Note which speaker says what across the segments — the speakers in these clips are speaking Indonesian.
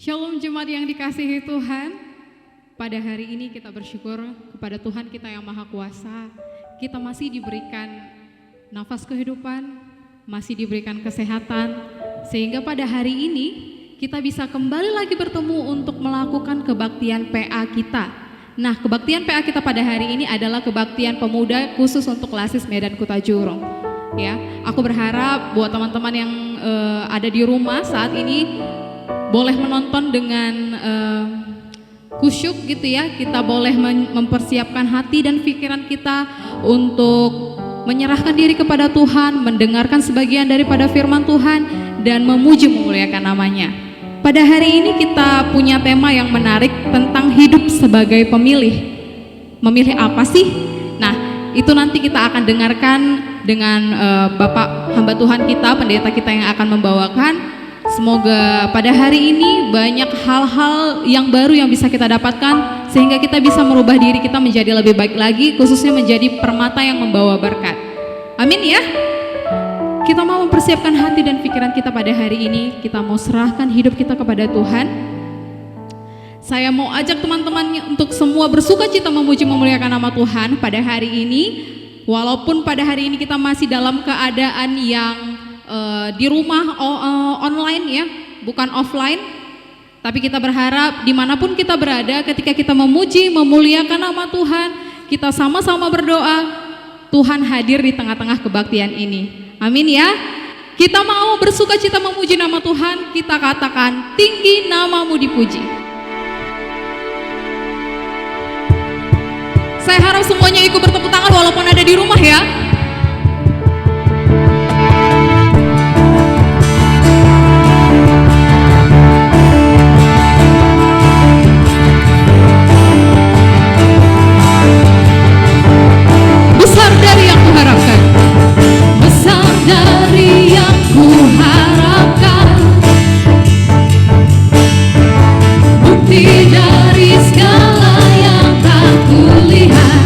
Speaker 1: Shalom jemaat yang dikasihi Tuhan. Pada hari ini kita bersyukur kepada Tuhan kita yang Maha Kuasa. Kita masih diberikan nafas kehidupan, masih diberikan kesehatan, sehingga pada hari ini kita bisa kembali lagi bertemu untuk melakukan kebaktian PA kita. Nah, kebaktian PA kita pada hari ini adalah kebaktian pemuda khusus untuk Lasis Medan Kuta Jurong. Ya, aku berharap buat teman-teman yang ada di rumah saat ini boleh menonton dengan khusyuk gitu ya. Kita boleh mempersiapkan hati dan pikiran kita untuk menyerahkan diri kepada Tuhan, mendengarkan sebagian daripada firman Tuhan dan memuji memuliakan namanya. Pada hari ini kita punya tema yang menarik tentang hidup sebagai pemilih. Memilih apa sih? Nah, itu nanti kita akan dengarkan dengan Bapak hamba Tuhan kita, pendeta kita yang akan membawakan. Semoga pada hari ini banyak hal-hal yang baru yang bisa kita dapatkan sehingga kita bisa merubah diri kita menjadi lebih baik lagi, khususnya menjadi permata yang membawa berkat. Amin ya. Kita mau mempersiapkan hati dan pikiran kita pada hari ini. Kita mau serahkan hidup kita kepada Tuhan. Saya mau ajak teman-teman untuk semua bersuka cita memuji memuliakan nama Tuhan pada hari ini. Walaupun pada hari ini kita masih dalam keadaan yang di rumah online ya, bukan offline, tapi kita berharap dimanapun kita berada, ketika kita memuji, memuliakan nama Tuhan, kita sama-sama berdoa, Tuhan hadir di tengah-tengah kebaktian ini. Amin ya. Kita mau bersuka cita memuji nama Tuhan, kita katakan tinggi namamu dipuji. Saya harap semuanya ikut bertepuk tangan walaupun ada di rumah ya.
Speaker 2: Dari yang kuharapkan, bukti dari segala yang tak kulihat,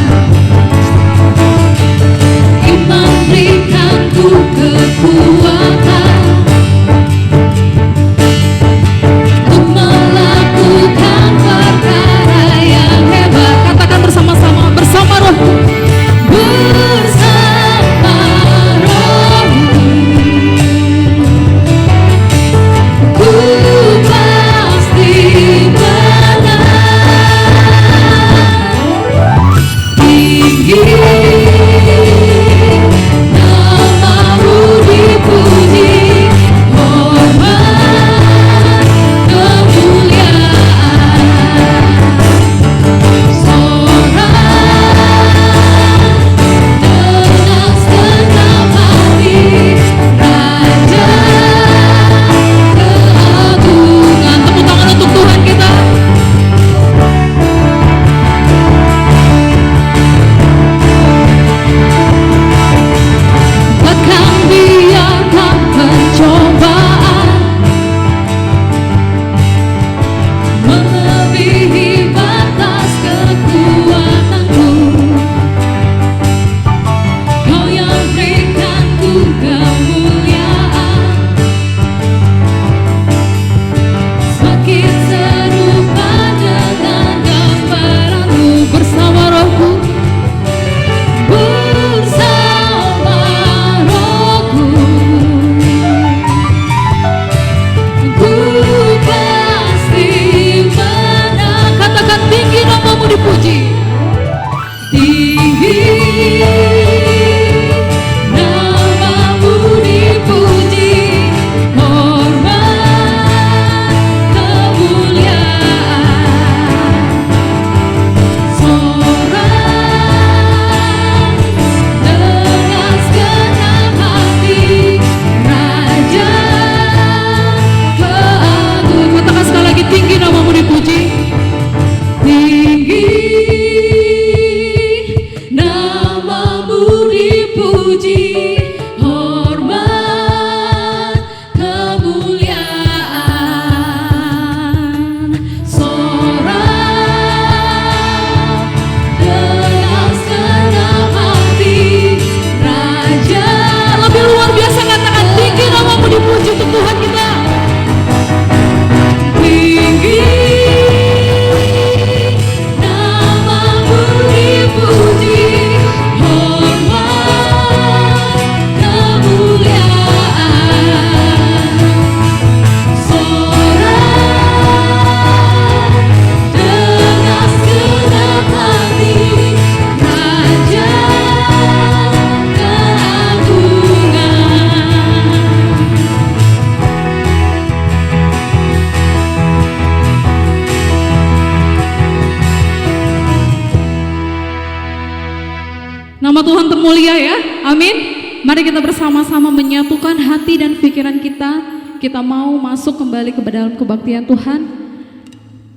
Speaker 1: Tuhan termulia ya, amin. Mari kita bersama-sama menyatukan hati dan pikiran kita. Kita mau masuk kembali ke dalam kebaktian Tuhan.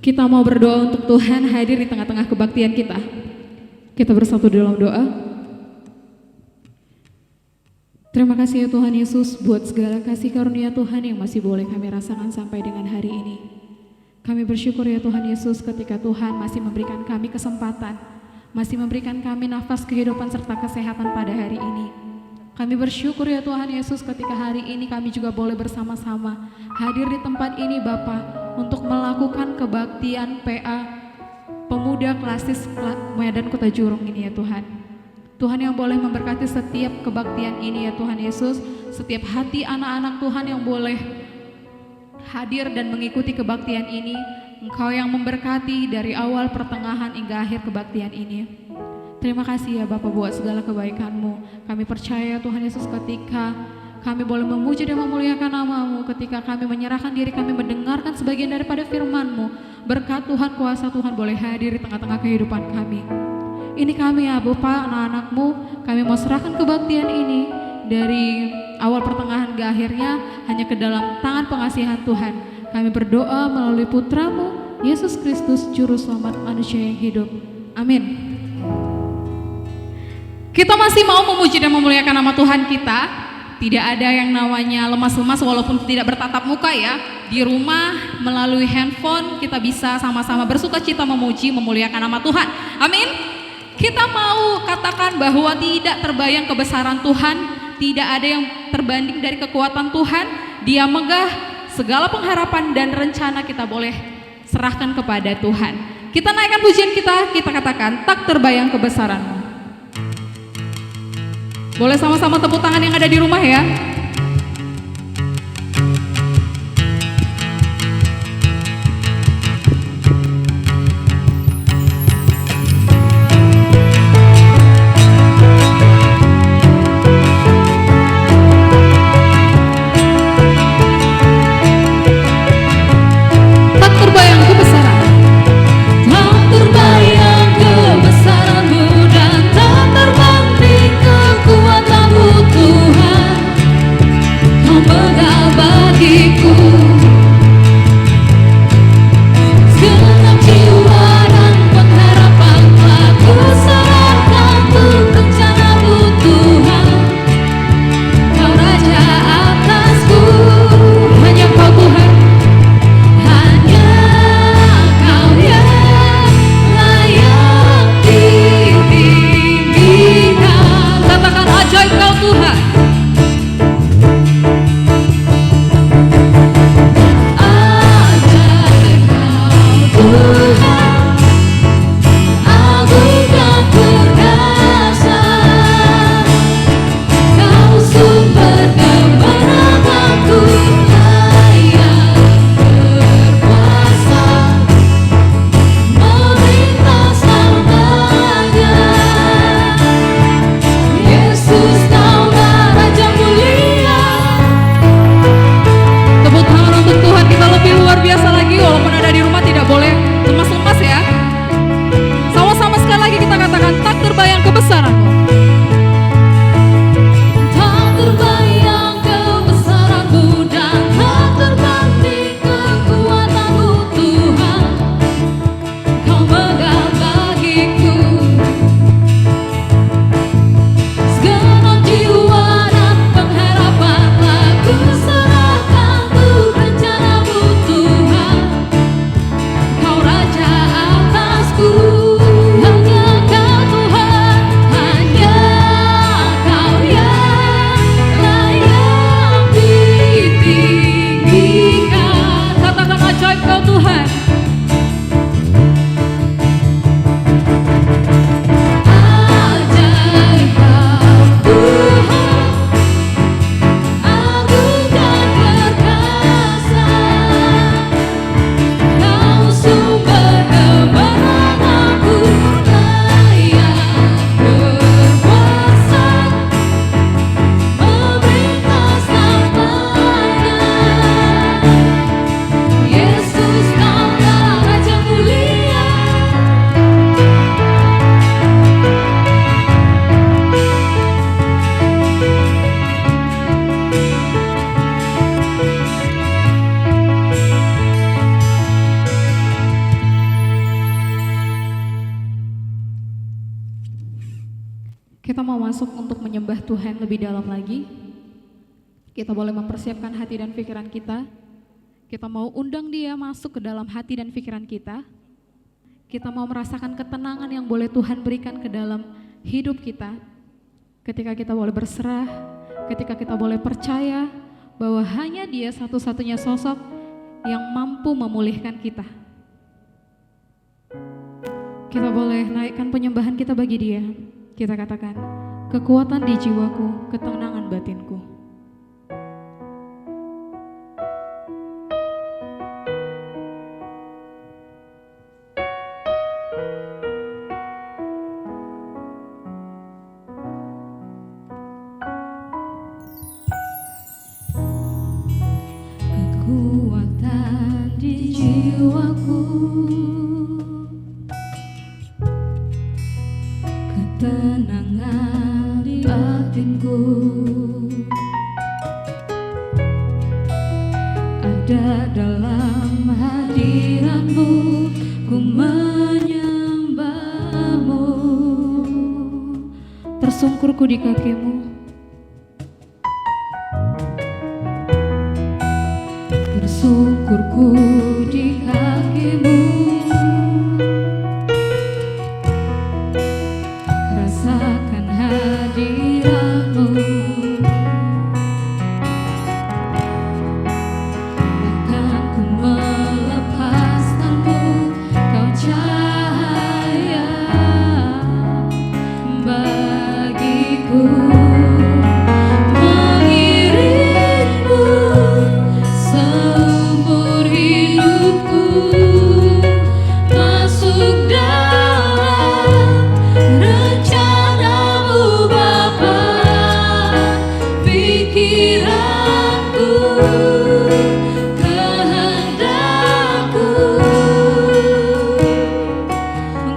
Speaker 1: Kita mau berdoa untuk Tuhan hadir di tengah-tengah kebaktian kita. Kita bersatu dalam doa. Terima kasih ya Tuhan Yesus buat segala kasih karunia Tuhan yang masih boleh kami rasakan sampai dengan hari ini. Kami bersyukur ya Tuhan Yesus ketika Tuhan masih memberikan kami kesempatan, masih memberikan kami nafas kehidupan serta kesehatan pada hari ini. Kami bersyukur ya Tuhan Yesus ketika hari ini kami juga boleh bersama-sama hadir di tempat ini Bapa untuk melakukan kebaktian PA Pemuda Klasis Medan Kota Jurong ini ya Tuhan. Tuhan yang boleh memberkati setiap kebaktian ini ya Tuhan Yesus, setiap hati anak-anak Tuhan yang boleh hadir dan mengikuti kebaktian ini. Engkau yang memberkati dari awal, pertengahan hingga akhir kebaktian ini. Terima kasih ya Bapak buat segala kebaikan-Mu. Kami percaya Tuhan Yesus ketika kami boleh memuji dan memuliakan nama-Mu, ketika kami menyerahkan diri, kami mendengarkan sebagian daripada firman-Mu, berkat Tuhan, kuasa Tuhan boleh hadir di tengah-tengah kehidupan kami. Ini kami ya Bapak, anak-anak-Mu, kami mau serahkan kebaktian ini dari awal, pertengahan, ke akhirnya hanya ke dalam tangan pengasihan Tuhan. Kami berdoa melalui Putra-Mu, Yesus Kristus, Juru Selamat manusia yang hidup. Amin. Kita masih mau memuji dan memuliakan nama Tuhan kita. Tidak ada yang namanya lemas-lemas walaupun tidak bertatap muka ya. Di rumah melalui handphone kita bisa sama-sama bersuka cita memuji, memuliakan nama Tuhan. Amin. Kita mau katakan bahwa tidak terbayang kebesaran Tuhan, tidak ada yang terbanding dari kekuatan Tuhan. Dia megah, segala pengharapan dan rencana kita boleh serahkan kepada Tuhan. Kita naikkan pujian kita katakan tak terbayang kebesaran-Mu. Boleh sama-sama tepuk tangan yang ada di rumah ya. Tak terbayang kebesaran.
Speaker 2: Tak terbayang kebesaran-Mu dan tak terbanding kekuatan-Mu Tuhan.
Speaker 1: masuk untuk menyembah Tuhan lebih dalam lagi, kita boleh mempersiapkan hati dan pikiran kita. Kita mau undang Dia masuk ke dalam hati dan pikiran kita. Kita mau merasakan ketenangan yang boleh Tuhan berikan ke dalam hidup kita. Ketika kita boleh berserah, ketika kita boleh percaya bahwa hanya Dia satu-satunya sosok yang mampu memulihkan kita. Kita boleh naikkan penyembahan kita bagi Dia. Kita katakan, kekuatan di jiwaku, ketenangan batinku.
Speaker 2: Kekuatan di jiwaku, ketenangan di batinku, ada dalam hadirat-Mu, ku menyembah-Mu.
Speaker 1: Tersungkurku di kaki-Mu,
Speaker 2: tersungkurku di kaki-Mu, rasakan hadirat-Mu, takkan ku melepaskan-Mu, Kau cahaya bagiku. Mengiringmu seumur hidupku, masuk dalam rencana-Mu Bapa, pikiranku, kehendakku,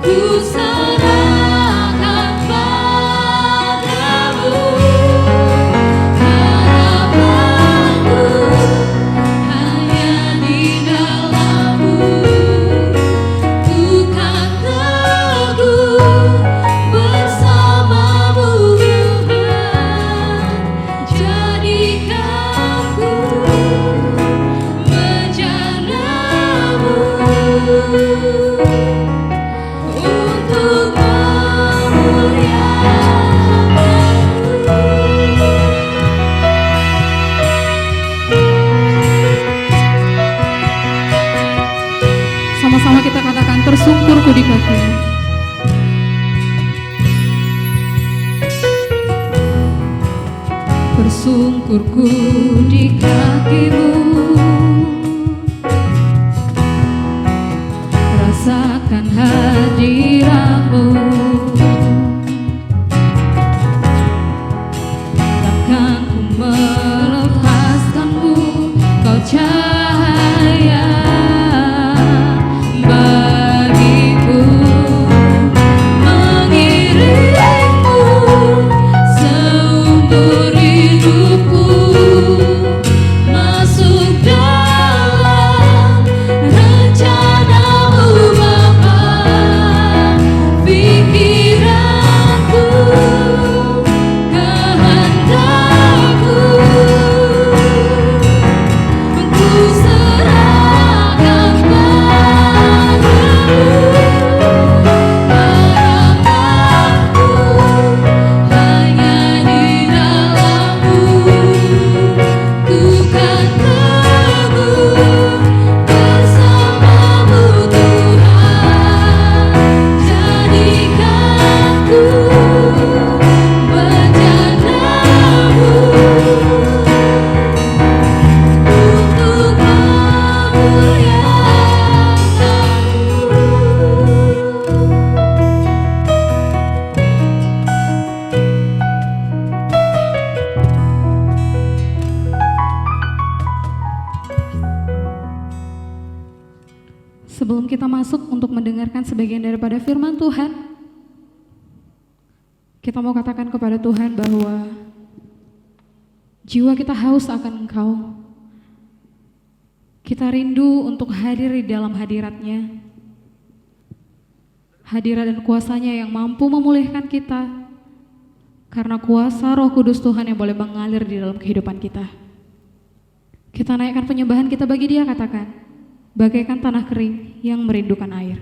Speaker 2: ku serahkan padamu. Harapanku hanya di dalam-Mu, ku kan teguh bersama-Mu Tuhan. Jadikan ku bejana-Mu untuk
Speaker 1: sama-sama kita katakan, tersungkurku di kaki-Mu.
Speaker 2: tersungkurku di kaki-Mu, rasakan hadirat-Mu, takkan ku melepaskan-Mu, Kau cahaya bagiku. Mengiringmu seumur hidupku, masuk dalam rencana-Mu Bapa, pikiranku, kehendakku, ku serahkan padamu. Harapanku hanya di dalam-Mu, ku kan teguh bersama-Mu Tuhan. Jadikan ku bejana-Mu untuk
Speaker 1: Sebelum kita masuk untuk mendengarkan sebagian daripada firman Tuhan, kita mau katakan kepada Tuhan bahwa jiwa kita haus akan Engkau. Kita rindu untuk hadir di dalam hadirat-Nya. Hadirat dan kuasa-Nya yang mampu memulihkan kita, karena kuasa Roh Kudus Tuhan yang boleh mengalir di dalam kehidupan kita. Kita naikkan penyembahan kita bagi Dia, katakan, bagaikan tanah kering yang merindukan air.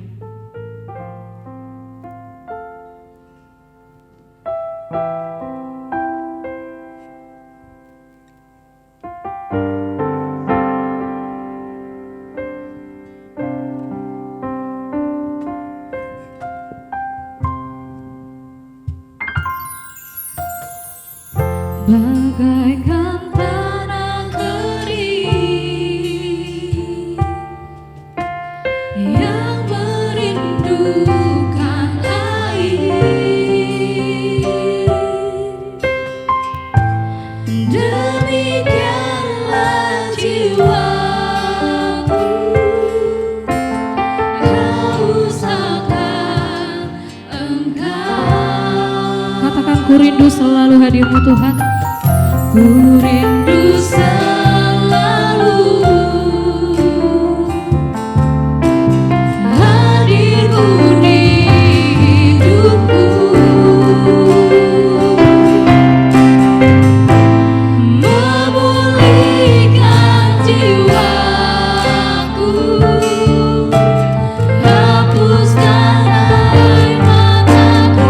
Speaker 1: Bagaikan tanah kering yang merindukan air, demikianlah jiwaku haus akan Engkau. Katakan, ku rindu selalu hadir-Mu Tuhan. Ku rindu selalu hadir-Mu di hidupku, memulihkan jiwaku, hapuskan air mataku.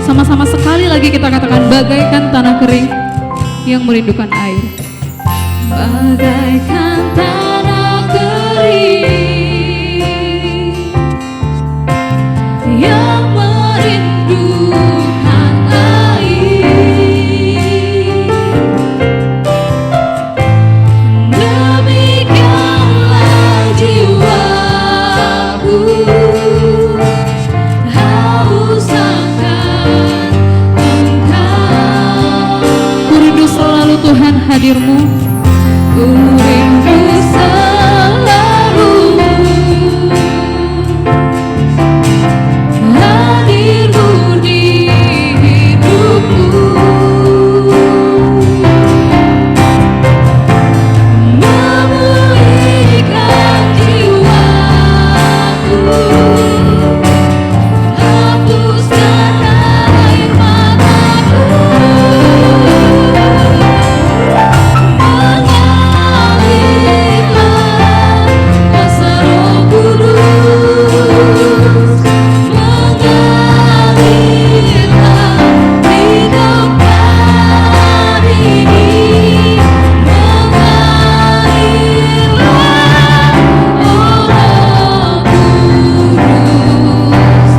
Speaker 1: Sama-sama sekali lagi kita katakan, bagaikan tanah kering yang merindukan air. Bagaikan tanah kering yang merindukan air, demikianlah jiwaku haus akan Engkau. Ku rindu selalu Tuhan hadir-Mu. Ku rindu selalu hadir-Mu di hidupku, memulihkan jiwaku, hapuskan air mataku, mengalirlah kuasa Roh Kudus, mengalirlah hidup kami ini, mengalirlah Roh Kudus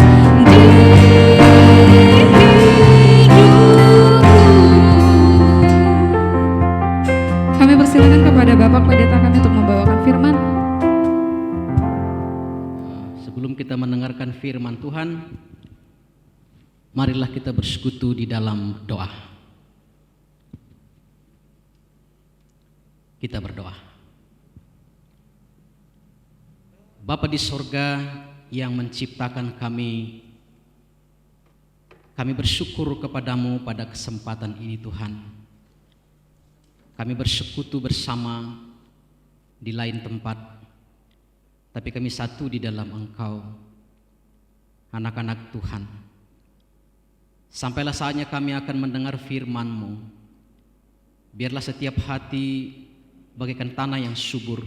Speaker 1: di hidupku. Kami persilakan kepada Bapak Pendeta kami untuk membawakan firman.
Speaker 3: Sebelum kita mendengarkan firman Tuhan, marilah kita bersekutu di dalam doa. Kita berdoa. Bapa di sorga yang menciptakan kami bersyukur kepadamu pada kesempatan ini Tuhan. Kami bersekutu bersama di lain tempat, tapi kami satu di dalam Engkau, anak-anak Tuhan. Sampailah saatnya kami akan mendengar firman-Mu. Biarlah setiap hati bagaikan tanah yang subur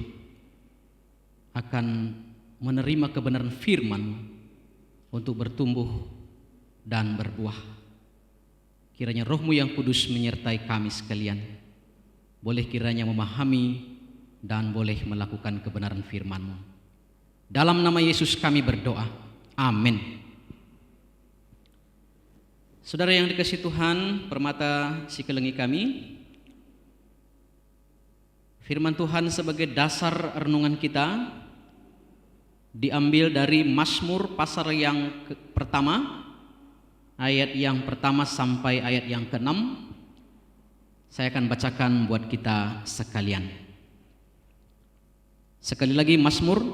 Speaker 3: akan menerima kebenaran firman-Mu untuk bertumbuh dan berbuah. Kiranya Roh-Mu yang kudus menyertai kami sekalian. Boleh kiranya memahami dan boleh melakukan kebenaran firman-Mu. Dalam nama Yesus kami berdoa. Amin. Saudara yang dikasihi Tuhan, permata sikelengi kami, firman Tuhan sebagai dasar renungan kita diambil dari Mazmur pasal yang pertama ayat yang pertama sampai ayat yang ke-6. Saya akan bacakan buat kita sekalian. Sekali lagi Mazmur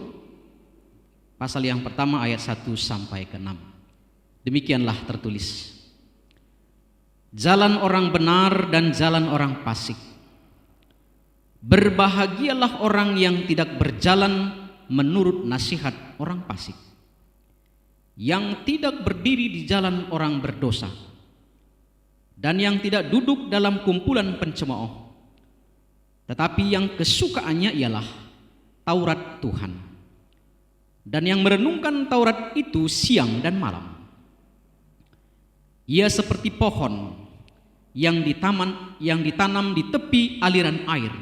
Speaker 3: pasal yang pertama ayat 1 sampai ke 6. Demikianlah tertulis. Jalan orang benar dan jalan orang fasik. Berbahagialah orang yang tidak berjalan menurut nasihat orang fasik, yang tidak berdiri di jalan orang berdosa, dan yang tidak duduk dalam kumpulan pencemooh, tetapi yang kesukaannya ialah Taurat Tuhan, dan yang merenungkan Taurat itu siang dan malam. Ia seperti pohon yang ditanam di tepi aliran air,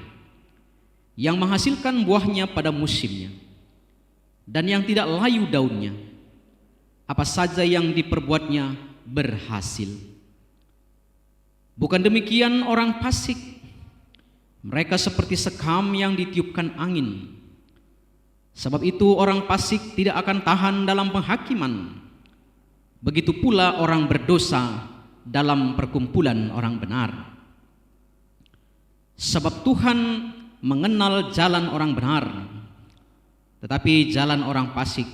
Speaker 3: yang menghasilkan buahnya pada musimnya, dan yang tidak layu daunnya. Apa saja yang diperbuatnya berhasil. Bukan demikian orang fasik. Mereka seperti sekam yang ditiupkan angin. Sebab itu orang fasik tidak akan tahan dalam penghakiman. Begitu pula orang berdosa dalam perkumpulan orang benar. Sebab Tuhan mengenal jalan orang benar, tetapi jalan orang fasik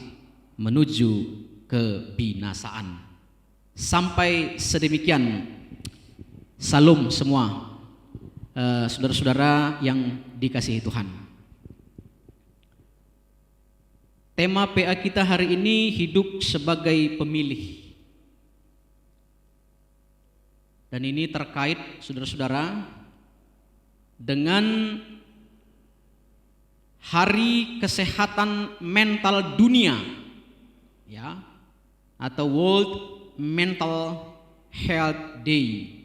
Speaker 3: menuju kebinasaan. Sampai sedemikian. Salam semua saudara-saudara yang dikasihi Tuhan. Tema PA kita hari ini hidup sebagai pemilih. Dan ini terkait saudara-saudara dengan Hari Kesehatan Mental Dunia, ya, atau World Mental Health Day.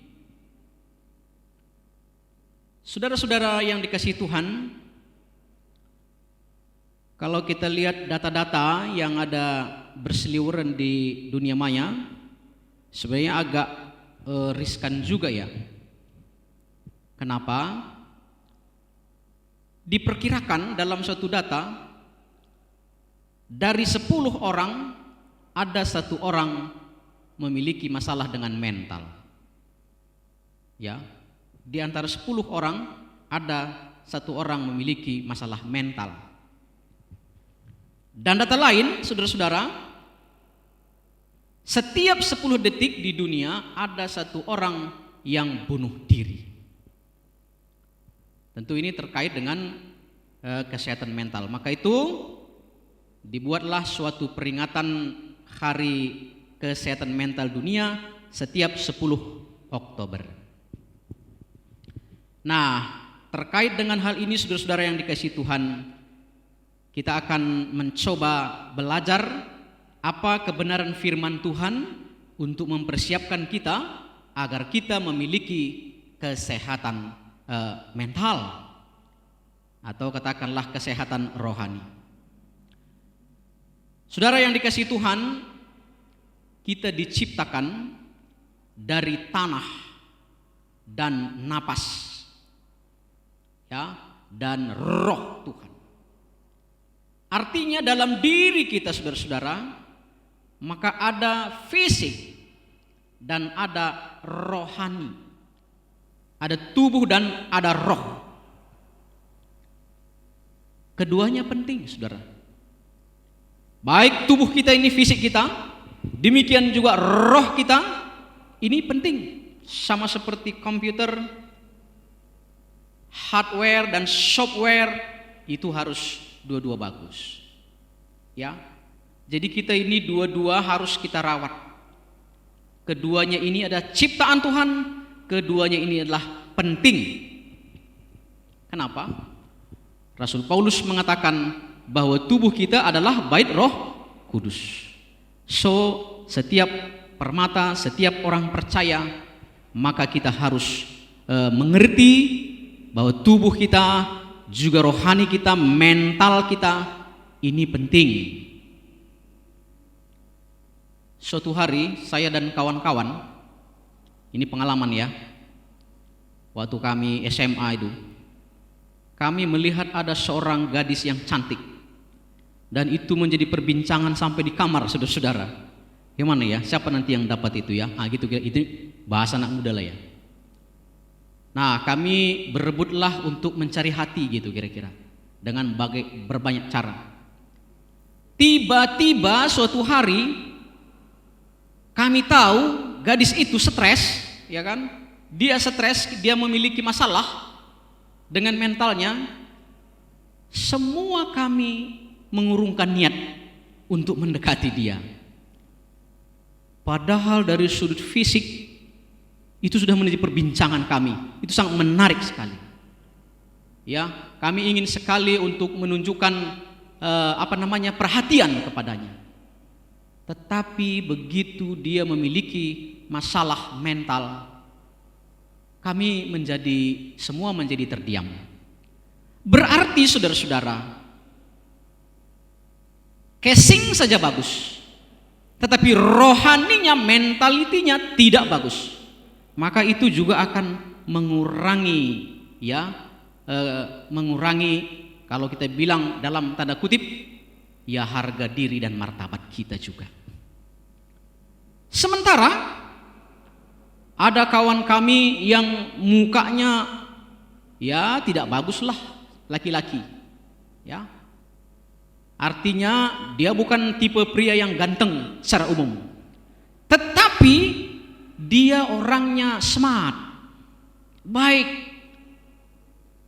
Speaker 3: Saudara-saudara yang dikasihi Tuhan, kalau kita lihat data-data yang ada berseliweran di dunia maya, sebenarnya agak riskan juga ya. Kenapa? Diperkirakan dalam suatu data, dari 10 orang ada 1 orang memiliki masalah dengan mental. Ya, di antara 10 orang ada 1 orang memiliki masalah mental. Dan data lain, saudara-saudara, setiap 10 detik di dunia ada 1 orang yang bunuh diri. Tentu ini terkait dengan kesehatan mental. Maka itu dibuatlah suatu peringatan Hari Kesehatan Mental Dunia setiap 10 Oktober. Nah, terkait dengan hal ini saudara-saudara yang dikasihi Tuhan, kita akan mencoba belajar apa kebenaran firman Tuhan untuk mempersiapkan kita agar kita memiliki kesehatan mental, atau katakanlah kesehatan rohani. Saudara yang dikasihi Tuhan, kita diciptakan dari tanah dan napas, ya, dan roh Tuhan. Artinya dalam diri kita saudara-saudara, maka ada fisik dan ada rohani. Ada tubuh dan ada roh. Keduanya penting, saudara. Baik tubuh kita ini, fisik kita, demikian juga roh kita, ini penting. Sama seperti komputer, hardware dan software, itu harus dua-dua bagus. Ya. Jadi kita ini dua-dua harus kita rawat. Keduanya ini ada ciptaan Tuhan. Keduanya ini adalah penting. Kenapa? Rasul Paulus mengatakan bahwa tubuh kita adalah bait Roh Kudus. So, setiap permata, setiap orang percaya, maka kita harus mengerti bahwa tubuh kita, juga rohani kita, mental kita, ini penting. Suatu hari saya dan kawan-kawan, ini pengalaman ya, waktu kami SMA itu, kami melihat ada seorang gadis yang cantik, dan itu menjadi perbincangan sampai di kamar saudara-saudara. Gimana ya? Siapa nanti yang dapat itu ya? Gitu itu bahasa anak muda lah ya. Nah, kami berebutlah untuk mencari hati gitu kira-kira dengan berbanyak cara. Tiba-tiba suatu hari kami tahu gadis itu stres, ya kan? Dia stres, dia memiliki masalah dengan mentalnya. Semua kami mengurungkan niat untuk mendekati dia. Padahal dari sudut fisik itu sudah menjadi perbincangan kami. Itu sangat menarik sekali. Ya, kami ingin sekali untuk menunjukkan perhatian kepadanya. Tetapi begitu dia memiliki masalah mental, kami semua menjadi terdiam. Berarti saudara-saudara, casing saja bagus, tetapi rohaninya, mentalitinya tidak bagus. Maka itu juga akan mengurangi kalau kita bilang dalam tanda kutip ya harga diri dan martabat kita juga. Sementara ada kawan kami yang mukanya ya tidak baguslah, laki-laki. Ya. Artinya dia bukan tipe pria yang ganteng secara umum. Tetapi dia orangnya smart, baik,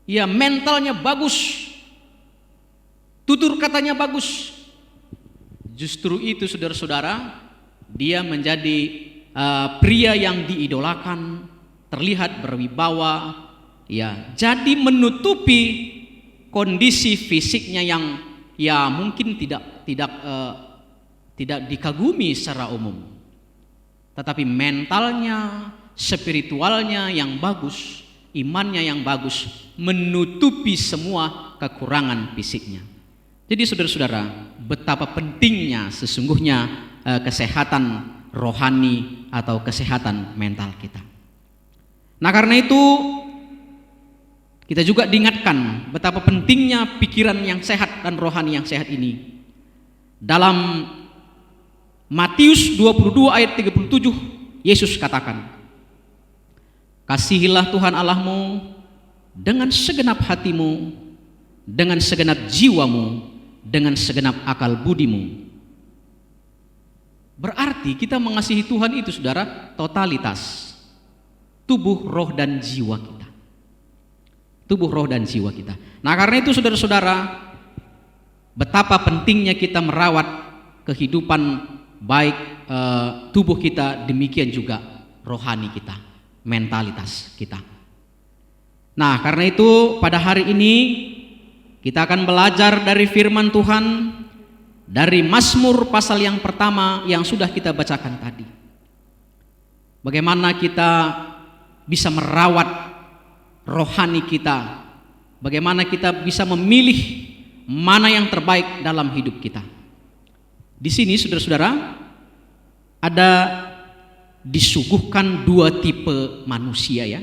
Speaker 3: ya mentalnya bagus, tutur katanya bagus. Justru itu saudara-saudara, dia menjadi pria yang diidolakan, terlihat berwibawa, ya. Jadi menutupi kondisi fisiknya yang ya mungkin tidak dikagumi secara umum. Tetapi mentalnya, spiritualnya yang bagus, imannya yang bagus, menutupi semua kekurangan fisiknya. Jadi saudara-saudara, betapa pentingnya sesungguhnya kesehatan rohani atau kesehatan mental kita. Nah, karena itu kita juga diingatkan betapa pentingnya pikiran yang sehat dan rohani yang sehat ini. Dalam Matius 22 ayat 37, Yesus katakan, kasihilah Tuhan Allahmu dengan segenap hatimu, dengan segenap jiwamu, dengan segenap akal budimu. Berarti kita mengasihi Tuhan itu saudara, totalitas tubuh, roh dan jiwa kita. Tubuh, roh dan jiwa kita. Nah, karena itu saudara-saudara, betapa pentingnya kita merawat kehidupan baik tubuh kita, demikian juga rohani kita, mentalitas kita. Nah, karena itu pada hari ini kita akan belajar dari firman Tuhan dari Mazmur pasal yang pertama yang sudah kita bacakan tadi. Bagaimana kita bisa merawat rohani kita, bagaimana kita bisa memilih mana yang terbaik dalam hidup kita. Di sini saudara-saudara ada disuguhkan dua tipe manusia ya.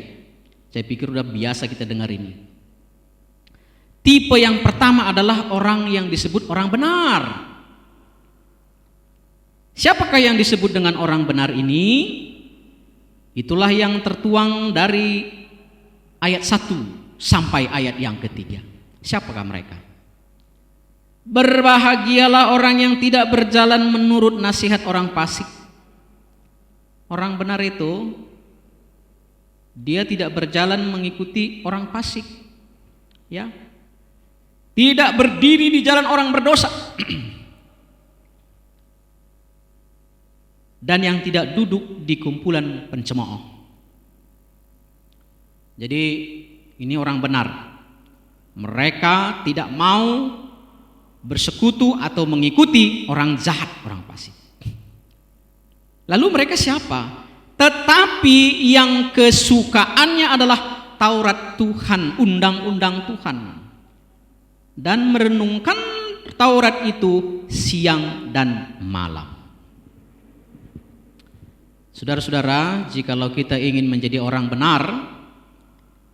Speaker 3: Saya pikir udah biasa kita dengar ini. Tipe yang pertama adalah orang yang disebut orang benar. Siapakah yang disebut dengan orang benar ini? Itulah yang tertuang dari ayat 1 sampai ayat yang ketiga. Siapakah mereka? Berbahagialah orang yang tidak berjalan menurut nasihat orang fasik. Orang benar itu dia tidak berjalan mengikuti orang fasik, ya. Tidak berdiri di jalan orang berdosa. Dan yang tidak duduk di kumpulan pencemooh. Jadi ini orang benar. Mereka tidak mau bersekutu atau mengikuti orang jahat, orang fasik. Lalu mereka siapa? Tetapi yang kesukaannya adalah Taurat Tuhan, undang-undang Tuhan, dan merenungkan Taurat itu siang dan malam. Saudara-saudara, jikalau kita ingin menjadi orang benar,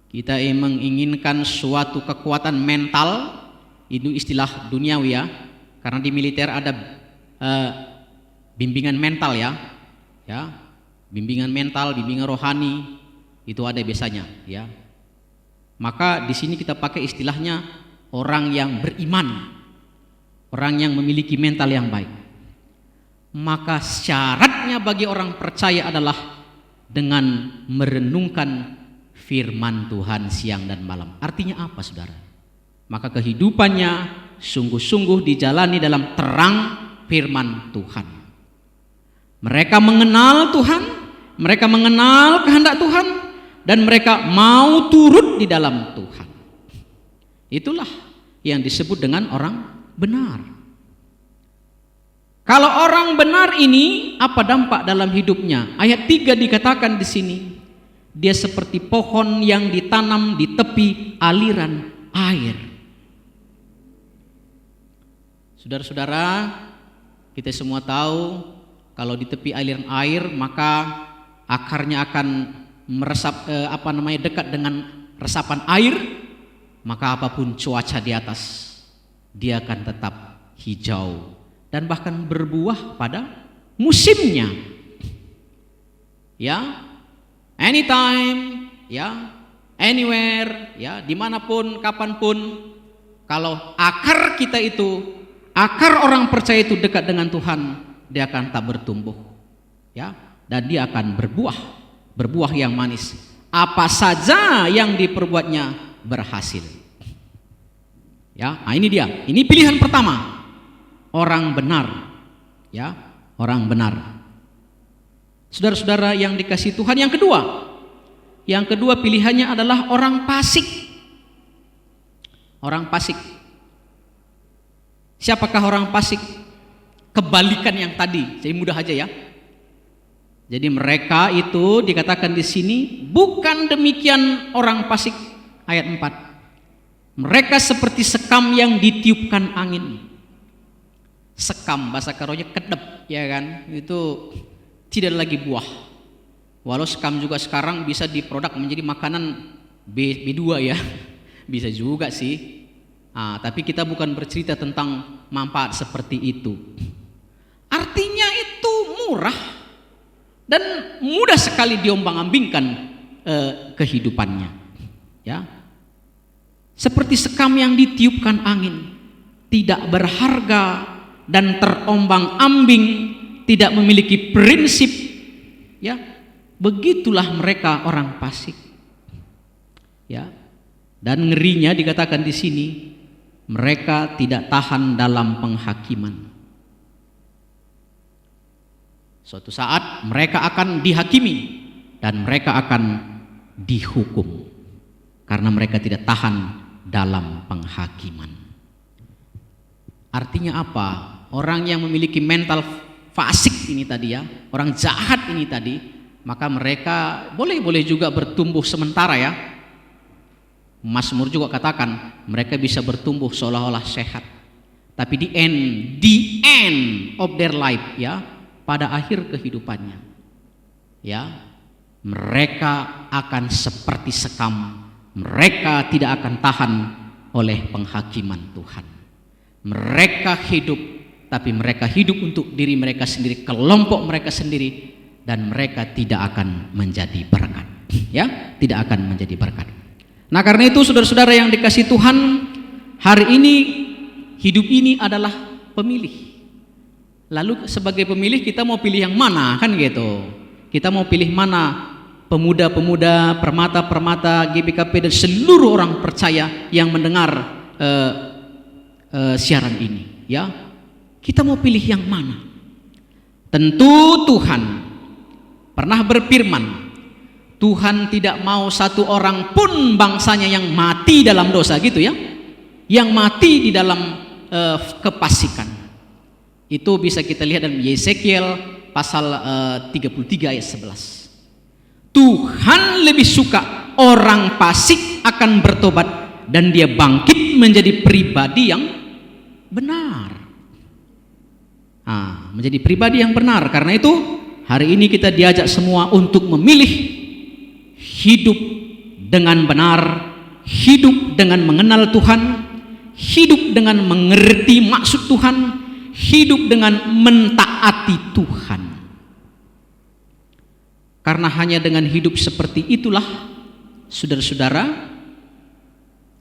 Speaker 3: kita menginginkan suatu kekuatan mental. Itu istilah duniawi ya, karena di militer ada bimbingan mental ya, bimbingan mental, bimbingan rohani itu ada biasanya ya. Maka di sini kita pakai istilahnya orang yang beriman, orang yang memiliki mental yang baik. Maka syaratnya bagi orang percaya adalah dengan merenungkan firman Tuhan siang dan malam. Artinya apa, saudara? Maka kehidupannya sungguh-sungguh dijalani dalam terang firman Tuhan. Mereka mengenal Tuhan, mereka mengenal kehendak Tuhan, dan mereka mau turut di dalam Tuhan. Itulah yang disebut dengan orang benar. Kalau orang benar ini apa dampak dalam hidupnya? Ayat 3 dikatakan di sini, dia seperti pohon yang ditanam di tepi aliran air. Saudara-saudara, kita semua tahu kalau di tepi aliran air maka akarnya akan meresap dekat dengan resapan air, maka apapun cuaca di atas dia akan tetap hijau dan bahkan berbuah pada musimnya. Ya, anytime, ya, anywhere, ya, dimanapun, kapanpun. Kalau akar kita itu, akar orang percaya itu dekat dengan Tuhan, dia akan tak bertumbuh, ya, dan dia akan berbuah yang manis. Apa saja yang diperbuatnya berhasil. Ya, nah ini dia. Ini pilihan pertama. Orang benar, ya, orang benar. Saudara-saudara yang dikasihi Tuhan, yang kedua pilihannya adalah orang fasik. Orang fasik. Siapakah orang fasik? Kebalikan yang tadi. Jadi mudah aja ya. Jadi mereka itu dikatakan di sini bukan demikian orang fasik. Ayat 4. Mereka seperti sekam yang ditiupkan angin. Sekam bahasa karonya kedep, ya kan? Itu tidak lagi buah. Walau sekam juga sekarang bisa diproduk menjadi makanan B2 ya. Bisa juga sih. Tapi kita bukan bercerita tentang manfaat seperti itu. Artinya itu murah dan mudah sekali diombang-ambingkan kehidupannya. Ya. Seperti sekam yang ditiupkan angin, tidak berharga dan terombang-ambing, tidak memiliki prinsip, ya. Begitulah mereka orang fasik. Ya. Dan ngerinya dikatakan di sini, mereka tidak tahan dalam penghakiman. Suatu saat mereka akan dihakimi dan mereka akan dihukum karena mereka tidak tahan dalam penghakiman. Artinya apa? Orang yang memiliki mental fasik ini tadi ya, orang jahat ini tadi, maka mereka boleh juga bertumbuh sementara ya. Mazmur juga katakan mereka bisa bertumbuh seolah-olah sehat. Tapi di end of their life ya, pada akhir kehidupannya ya, mereka akan seperti sekam. Mereka tidak akan tahan oleh penghakiman Tuhan. Mereka hidup, tapi mereka hidup untuk diri mereka sendiri, kelompok mereka sendiri, dan mereka tidak akan menjadi berkat. Ya, tidak akan menjadi berkat. Nah, karena itu saudara-saudara yang dikasihi Tuhan, hari ini hidup ini adalah pemilih. Lalu sebagai pemilih kita mau pilih yang mana, kan gitu. Kita mau pilih mana? Pemuda-pemuda, permata-permata, GBKP dan seluruh orang percaya yang mendengar siaran ini, ya. Kita mau pilih yang mana? Tentu Tuhan pernah berfirman, Tuhan tidak mau satu orang pun bangsanya yang mati dalam dosa, gitu ya. Yang mati di dalam kefasikan. Itu bisa kita lihat dalam Yesekiel pasal 33 ayat 11. Tuhan lebih suka orang fasik akan bertobat dan dia bangkit menjadi pribadi yang benar. Menjadi pribadi yang benar. Karena itu hari ini kita diajak semua untuk memilih hidup dengan benar, hidup dengan mengenal Tuhan, hidup dengan mengerti maksud Tuhan, hidup dengan mentaati Tuhan. Karena hanya dengan hidup seperti itulah, saudara-saudara,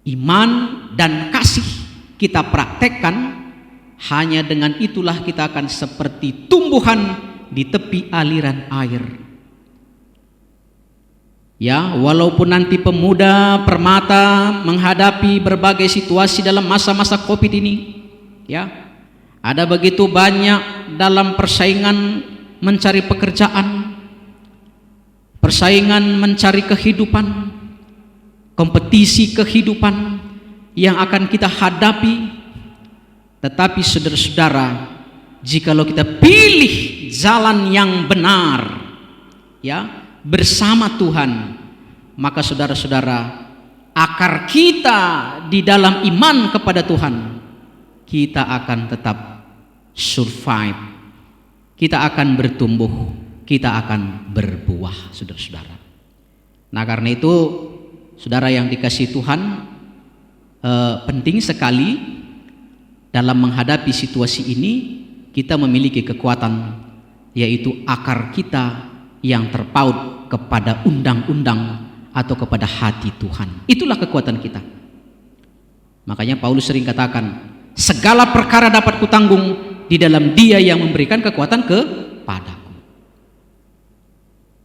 Speaker 3: iman dan kasih kita praktekkan. Hanya dengan itulah kita akan seperti tumbuhan di tepi aliran air. Ya, walaupun nanti pemuda Permata menghadapi berbagai situasi dalam masa-masa Covid ini, ya, ada begitu banyak dalam persaingan mencari pekerjaan, persaingan mencari kehidupan, kompetisi kehidupan yang akan kita hadapi. Tetapi saudara-saudara, jikalau kita pilih jalan yang benar, ya, bersama Tuhan, maka saudara-saudara, akar kita di dalam iman kepada Tuhan, kita akan tetap survive, kita akan bertumbuh, kita akan berbuah, saudara-saudara. Nah, karena itu, saudara yang dikasihi Tuhan, penting sekali dalam menghadapi situasi ini kita memiliki kekuatan, yaitu akar kita yang terpaut kepada undang-undang atau kepada hati Tuhan. Itulah kekuatan kita. Makanya Paulus sering katakan, segala perkara dapat kutanggung di dalam Dia yang memberikan kekuatan kepadaku.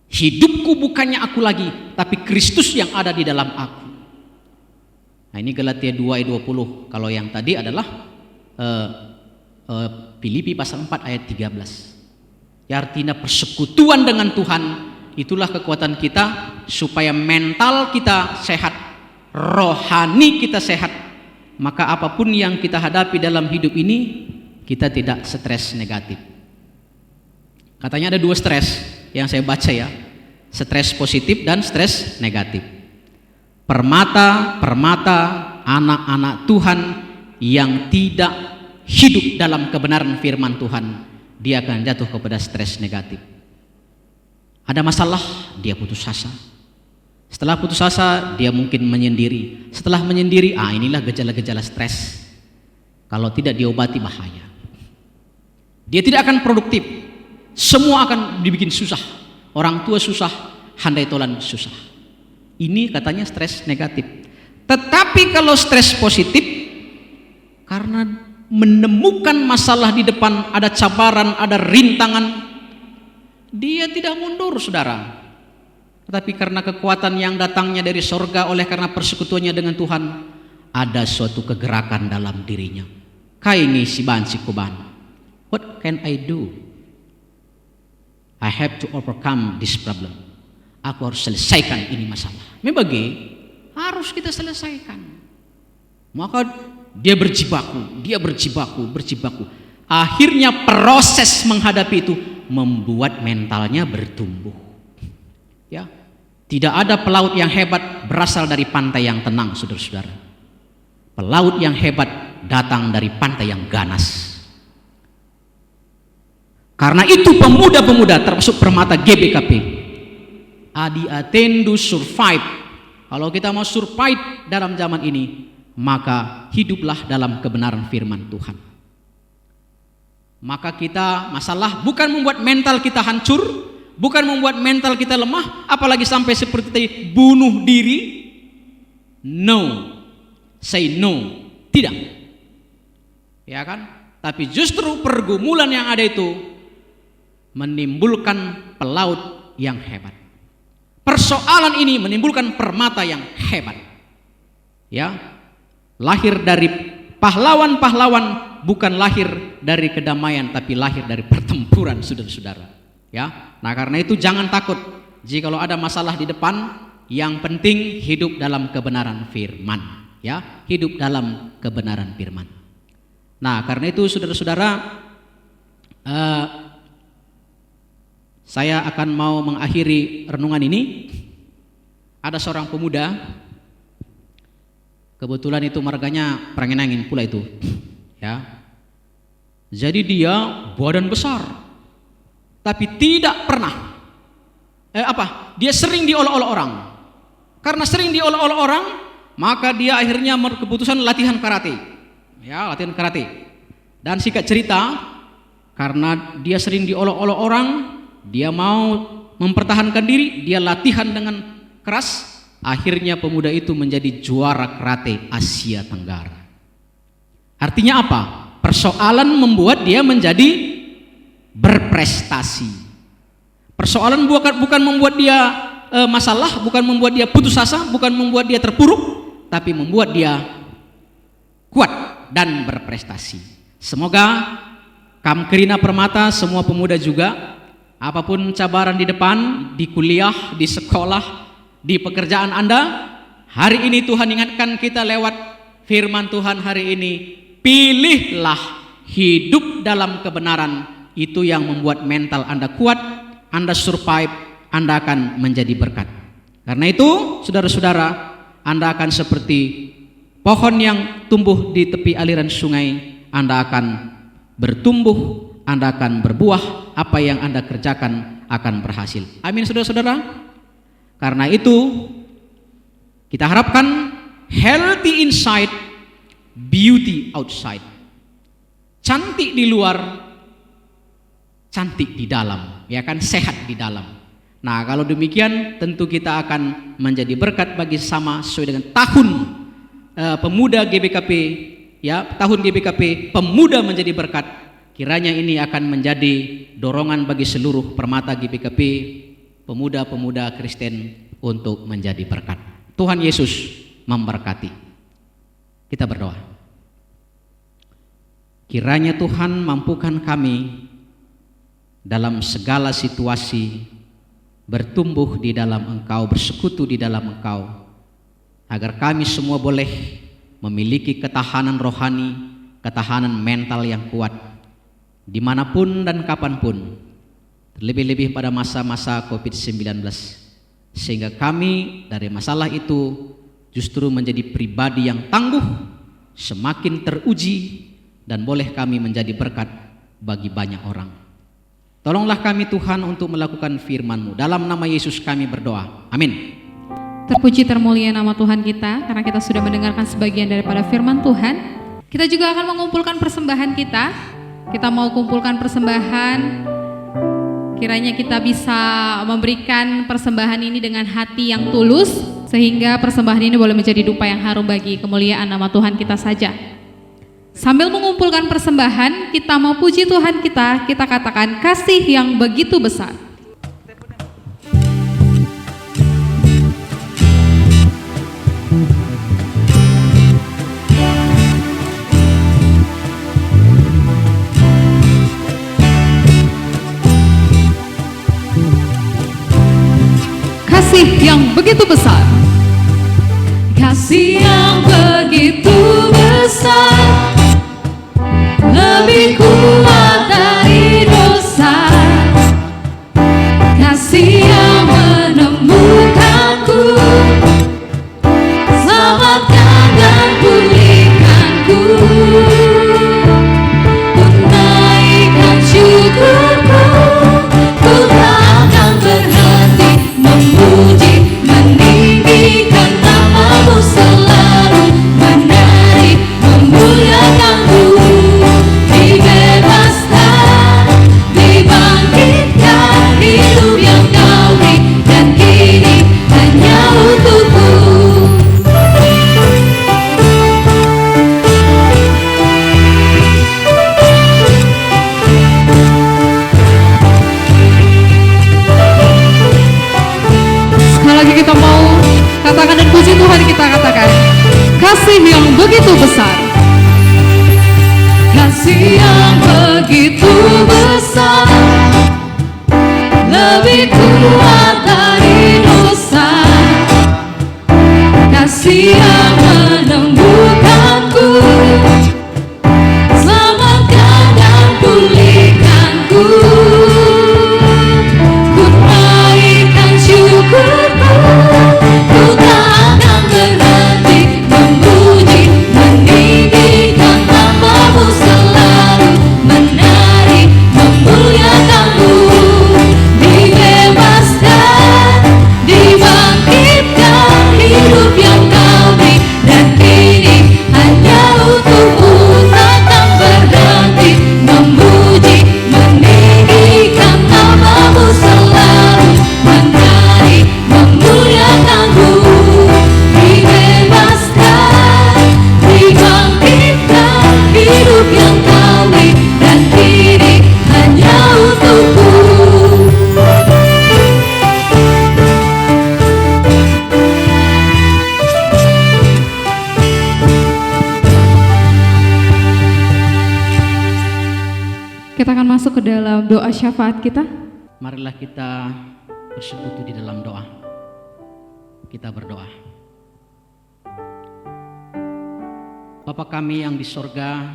Speaker 3: Hidupku bukannya aku lagi, tapi Kristus yang ada di dalam aku. Nah, ini Galatia 2 ayat 20. Kalau yang tadi adalah Filipi pasal 4 ayat 13. Ya, artinya persekutuan dengan Tuhan, itulah kekuatan kita supaya mental kita sehat, rohani kita sehat. Maka apapun yang kita hadapi dalam hidup ini, kita tidak stres negatif. Katanya ada 2 stres yang saya baca, ya, stres positif dan stres negatif. Permata anak-anak Tuhan yang tidak hidup dalam kebenaran firman Tuhan, dia akan jatuh kepada stres negatif. Ada masalah, dia putus asa. Setelah putus asa, dia mungkin menyendiri. Setelah menyendiri, inilah gejala-gejala stres. Kalau tidak diobati, bahaya. Dia tidak akan produktif. Semua akan dibikin susah. Orang tua susah, handai tolan susah. Ini katanya stres negatif. Tetapi kalau stres positif, karena menemukan masalah di depan, ada cabaran, ada rintangan, dia tidak mundur, saudara. Tetapi karena kekuatan yang datangnya dari sorga oleh karena persekutuannya dengan Tuhan, ada suatu kegerakan dalam dirinya. Kaini siban sikuban. What can I do? I have to overcome this problem. Aku harus selesaikan ini masalah. Memang harus kita selesaikan. Maka dia berjibaku. Akhirnya proses menghadapi itu membuat mentalnya bertumbuh. Ya, tidak ada pelaut yang hebat berasal dari pantai yang tenang, saudara-saudara. Pelaut yang hebat datang dari pantai yang ganas. Karena itu pemuda-pemuda termasuk Permata GBKP, adi atendu survive. Kalau kita mau survive dalam zaman ini, maka hiduplah dalam kebenaran firman Tuhan. Maka kita masalah bukan membuat mental kita hancur, bukan membuat mental kita lemah, apalagi sampai seperti bunuh diri. No, say no, tidak. Ya kan? Tapi justru pergumulan yang ada itu menimbulkan pelaut yang hebat. Persoalan ini menimbulkan permata yang hebat. Ya, lahir dari pahlawan-pahlawan, bukan lahir dari kedamaian, tapi lahir dari pertempuran, saudara-saudara. Ya, nah karena itu jangan takut jikalau ada masalah di depan. Yang penting hidup dalam kebenaran firman. Ya, hidup dalam kebenaran firman. Nah karena itu saudara-saudara, saya akan mau mengakhiri renungan ini. Ada seorang pemuda, kebetulan itu marganya Prangenangin pula itu, ya. Jadi dia badan besar, tapi tidak pernah dia sering diolok-olok orang. Karena sering diolok-olok orang, maka dia akhirnya berkeputusan latihan karate. Ya, latihan karate. Dan singkat cerita, karena dia sering diolok-olok orang, dia mau mempertahankan diri, dia latihan dengan keras, akhirnya pemuda itu menjadi juara karate Asia Tenggara. Artinya apa? Persoalan membuat dia menjadi berprestasi. Persoalan bukan membuat dia masalah, bukan membuat dia putus asa, bukan membuat dia terpuruk, tapi membuat dia kuat dan berprestasi. Semoga Kamkerina Permata, semua pemuda juga, apapun cabaran di depan, di kuliah, di sekolah, di pekerjaan Anda, hari ini Tuhan ingatkan kita lewat firman Tuhan hari ini, pilihlah hidup dalam kebenaran. Itu yang membuat mental Anda kuat, Anda survive, Anda akan menjadi berkat. Karena itu, saudara-saudara, Anda akan seperti pohon yang tumbuh di tepi aliran sungai. Anda akan bertumbuh, Anda akan berbuah, apa yang Anda kerjakan akan berhasil. Amin, saudara-saudara. Karena itu, kita harapkan healthy inside, beauty outside. Cantik di luar, cantik di dalam, ya kan, sehat di dalam. Nah, kalau demikian tentu kita akan menjadi berkat bagi sama sesuai dengan tahun pemuda GBKP, ya, tahun GBKP pemuda menjadi berkat. Kiranya ini akan menjadi dorongan bagi seluruh Permata GBKP, pemuda-pemuda Kristen untuk menjadi berkat. Tuhan Yesus memberkati. Kita berdoa. Kiranya Tuhan mampukan kami dalam segala situasi bertumbuh di dalam Engkau, bersekutu di dalam Engkau, agar kami semua boleh memiliki ketahanan rohani, ketahanan mental yang kuat dimanapun dan kapanpun, terlebih-lebih pada masa-masa COVID-19, sehingga kami dari masalah itu justru menjadi pribadi yang tangguh, semakin teruji, dan boleh kami menjadi berkat bagi banyak orang. Tolonglah kami Tuhan untuk melakukan firman-Mu. Dalam nama Yesus kami berdoa. Amin.
Speaker 1: Terpuji termulia nama Tuhan kita, karena kita sudah mendengarkan sebagian daripada firman Tuhan. Kita juga akan mengumpulkan persembahan kita. Kita mau kumpulkan persembahan. Kiranya kita bisa memberikan persembahan ini dengan hati yang tulus, sehingga persembahan ini boleh menjadi dupa yang harum bagi kemuliaan nama Tuhan kita saja. Sambil mengumpulkan persembahan, kita mau puji Tuhan kita katakan kasih yang begitu besar. Kasih yang begitu besar.
Speaker 2: Kasih yang begitu besar, lebih kuat dari dosa. Kasih yang menemukanku, selamatkan dan pulihkanku. Menaikkan syukurku, ku tak akan berhenti memuji, meninggikan nama-Mu selalu, menari, memuliakan-Mu. Dibebaskan, dibangkitkan, hidup yang Kau beri, dan kini hanya untuk-Mu.
Speaker 1: Sekali lagi kita mau katakan dan puji Tuhan kita katakan kasih yang begitu besar.
Speaker 2: Kasih yang begitu besar, lebih kuat dari dosa. Kasih yang menemukanku, selamatkan dan pulihkanku. Ku naikkan syukurku, ku tak akan berhenti memuji, meninggikan nama-Mu selalu, menari, memuliakan-Mu. Dibebaskan, dibangkitkan, hidup yang Kau beri,
Speaker 1: Kita akan masuk ke dalam doa syafaat kita.
Speaker 3: Marilah kita bersekutu di dalam doa. Kita berdoa. Bapa kami yang di sorga,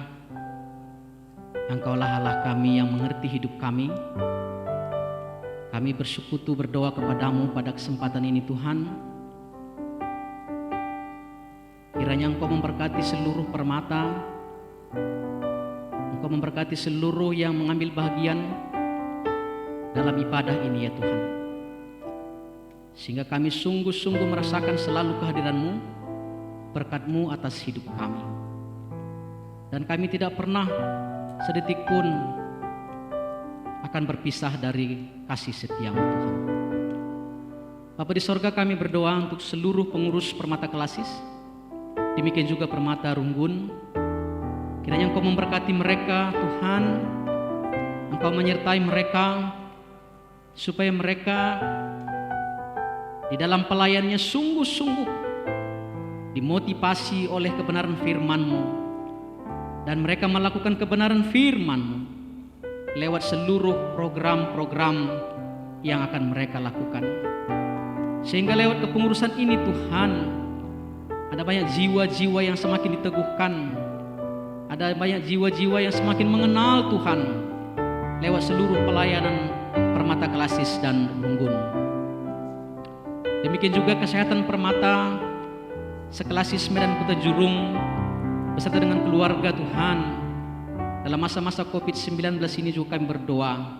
Speaker 3: Engkaulah Allah kami yang mengerti hidup kami. Kami bersekutu berdoa kepadamu pada kesempatan ini Tuhan. Kiranya Engkau memberkati seluruh permata, Engkau memberkati seluruh yang mengambil bahagian dalam ibadah ini ya Tuhan. Sehingga kami sungguh-sungguh merasakan selalu kehadiran-Mu, berkat-Mu atas hidup kami. Dan kami tidak pernah sedetik pun akan berpisah dari kasih setia-Mu Tuhan. Bapa di sorga, kami berdoa untuk seluruh pengurus Permata Klasis, demikian juga Permata Runggun. Kiranya Engkau memberkati mereka Tuhan, Engkau menyertai mereka, supaya mereka di dalam pelayannya sungguh-sungguh dimotivasi oleh kebenaran firman-Mu, dan mereka melakukan kebenaran firman-Mu lewat seluruh program-program yang akan mereka lakukan. Sehingga lewat kepengurusan ini Tuhan, ada banyak jiwa-jiwa yang semakin diteguhkan, ada banyak jiwa-jiwa yang semakin mengenal Tuhan lewat seluruh pelayanan Permata Klasis dan Runggun. Demikian juga kesehatan Permata Seklasis Medan Kota Jurung beserta dengan keluarga Tuhan. Dalam masa-masa COVID-19 ini juga kami berdoa,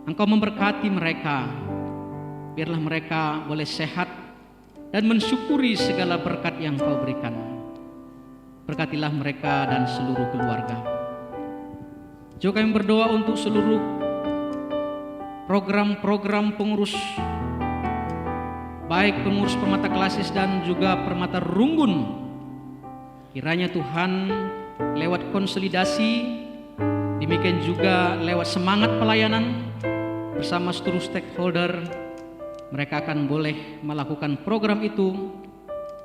Speaker 3: Engkau memberkati mereka, biarlah mereka boleh sehat dan mensyukuri segala berkat yang Engkau berikan. Berkatilah mereka dan seluruh keluarga. Juga kami berdoa untuk seluruh program-program pengurus, baik pengurus Permata Klasis dan juga Permata Runggun. Kiranya Tuhan lewat konsolidasi, demikian juga lewat semangat pelayanan bersama seluruh stakeholder, mereka akan boleh melakukan program itu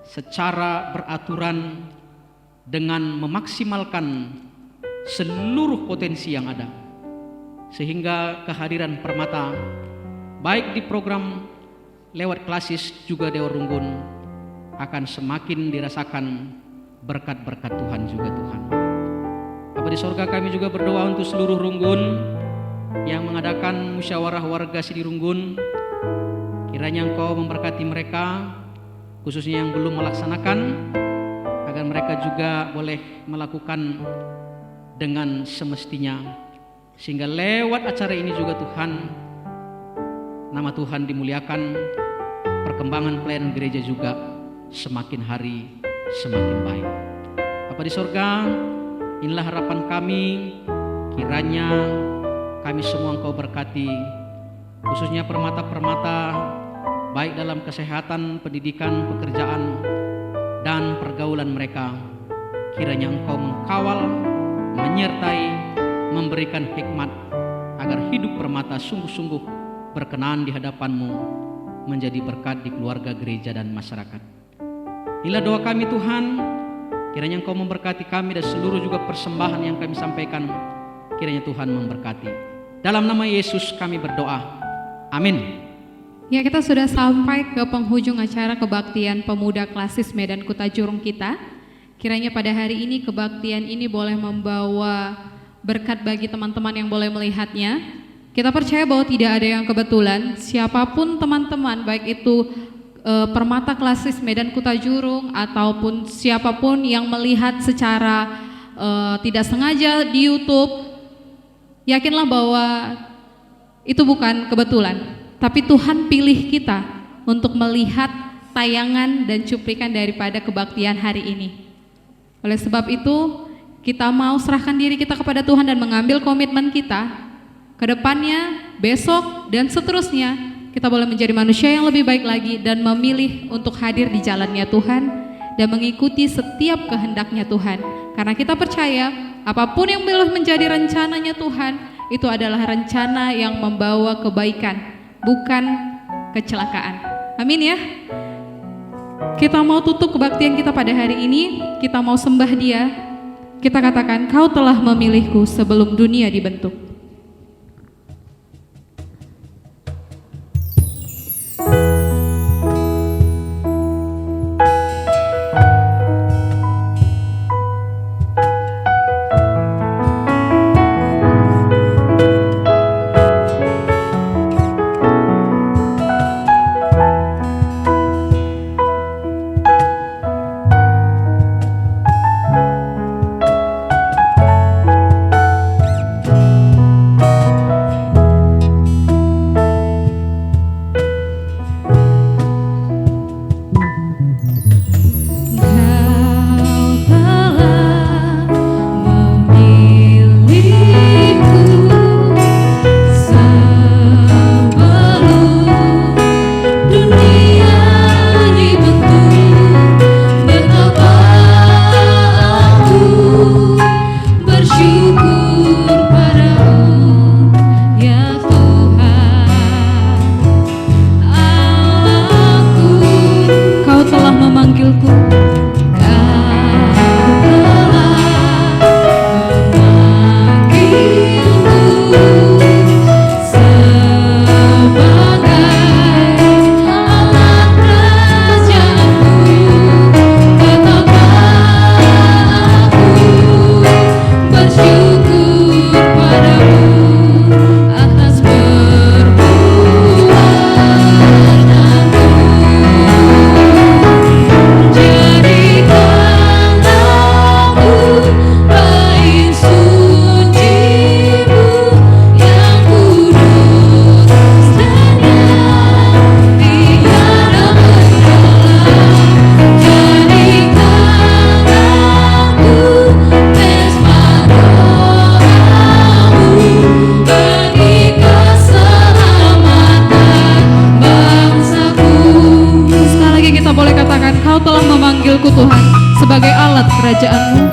Speaker 3: secara beraturan dengan memaksimalkan seluruh potensi yang ada, sehingga kehadiran Permata baik di program lewat Klasis juga Dewa Runggun akan semakin dirasakan berkat-berkat Tuhan juga Tuhan. Bapa di sorga, kami juga berdoa untuk seluruh Runggun yang mengadakan musyawarah warga Sidi Runggun. Kiranya Engkau memberkati mereka, khususnya yang belum melaksanakan, agar mereka juga boleh melakukan dengan semestinya, sehingga lewat acara ini juga Tuhan, nama Tuhan dimuliakan, perkembangan pelayanan gereja juga semakin hari semakin baik. Bapa di sorga, inilah harapan kami, kiranya kami semua Engkau berkati, khususnya permata-permata baik dalam kesehatan, pendidikan, pekerjaan, dan pergaulan mereka. Kiranya Engkau mengkawal, menyertai, memberikan hikmat agar hidup Permata sungguh-sungguh berkenan di hadapan-Mu, menjadi berkat di keluarga gereja dan masyarakat. Inilah doa kami Tuhan, kiranya Engkau memberkati kami dan seluruh juga persembahan yang kami sampaikan, kiranya Tuhan memberkati. Dalam nama Yesus kami berdoa, amin.
Speaker 1: Ya, kita sudah sampai ke penghujung acara kebaktian pemuda Klasis Medan Kota Jurung kita. Kiranya pada hari ini kebaktian ini boleh membawa berkat bagi teman-teman yang boleh melihatnya. Kita percaya bahwa tidak ada yang kebetulan, siapapun teman-teman, baik itu Permata Klasis Medan Kota Jurung ataupun siapapun yang melihat secara tidak sengaja di YouTube, yakinlah bahwa itu bukan kebetulan, tapi Tuhan pilih kita untuk melihat tayangan dan cuplikan daripada kebaktian hari ini. Oleh sebab itu, kita mau serahkan diri kita kepada Tuhan dan mengambil komitmen kita ke depannya, besok, dan seterusnya. Kita boleh menjadi manusia yang lebih baik lagi dan memilih untuk hadir di jalannya Tuhan dan mengikuti setiap kehendaknya Tuhan. Karena kita percaya apapun yang boleh menjadi rencananya Tuhan, itu adalah rencana yang membawa kebaikan, bukan kecelakaan. Amin ya. Kita mau tutup kebaktian kita pada hari ini, kita mau sembah Dia. Kita katakan, Kau telah memilihku sebelum dunia dibentuk. salat kerajaan-Mu.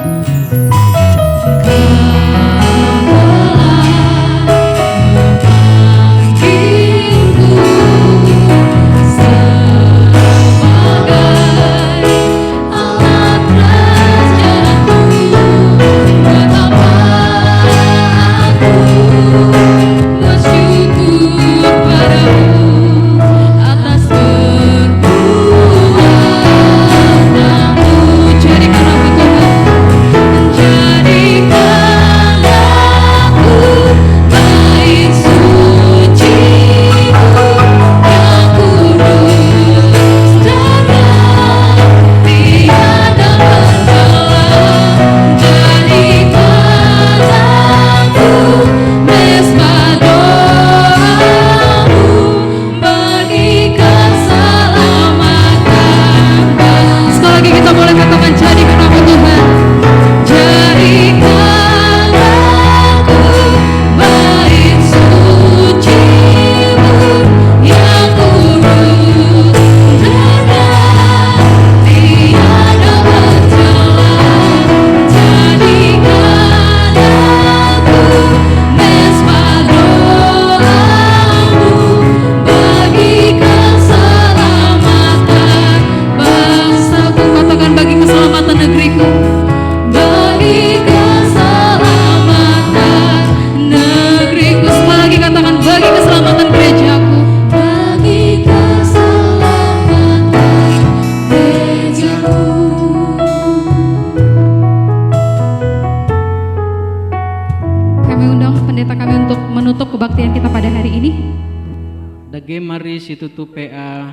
Speaker 3: Dage mari situtu PA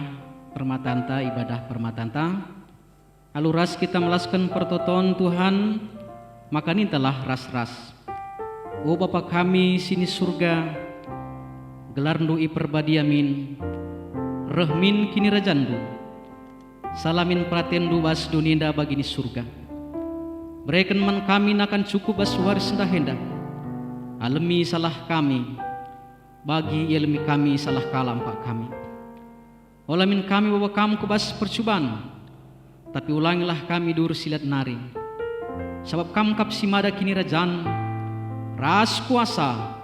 Speaker 3: permatanta ibadah permatanta. Aluras kita melaskan pertoton Tuhan, maka nintalah ras-ras. O Bapa kami sini surga, gelar ndu iperbadiamin, rehmin kini rajandu, salamin pratendu bas duninda bagini surga. Berikan man kami nakan cukup bas waris hendak, alemi salah kami, bagi ilmi kami salah kalampak kami. Olamin kami bawa kamu kubas percubaan, tapi ulangilah kami dur silat nari. Sebab kamu kapsimada kini rajan, ras kuasa,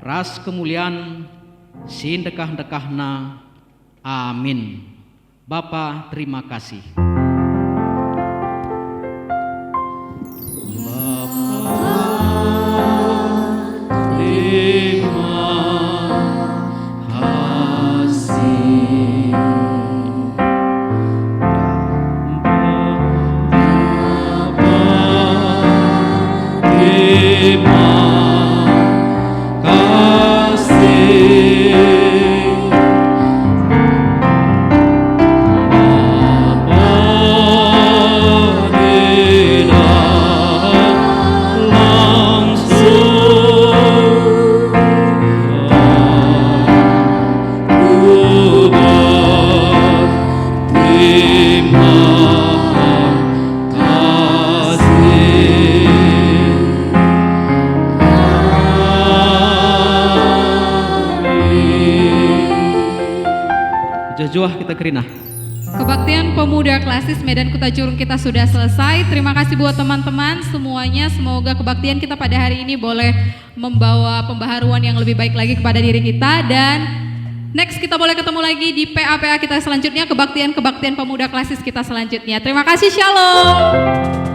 Speaker 3: ras kemuliaan, sindekah-dekahna. Amin. Bapa terima kasih. Joah kita kerina.
Speaker 1: Kebaktian Pemuda Klasis Medan Kuta Curug kita sudah selesai. Terima kasih buat teman-teman semuanya. Semoga kebaktian kita pada hari ini boleh membawa pembaharuan yang lebih baik lagi kepada diri kita. Dan next kita boleh ketemu lagi di PA-PA kita selanjutnya, kebaktian Pemuda Klasis kita selanjutnya. Terima kasih, shalom.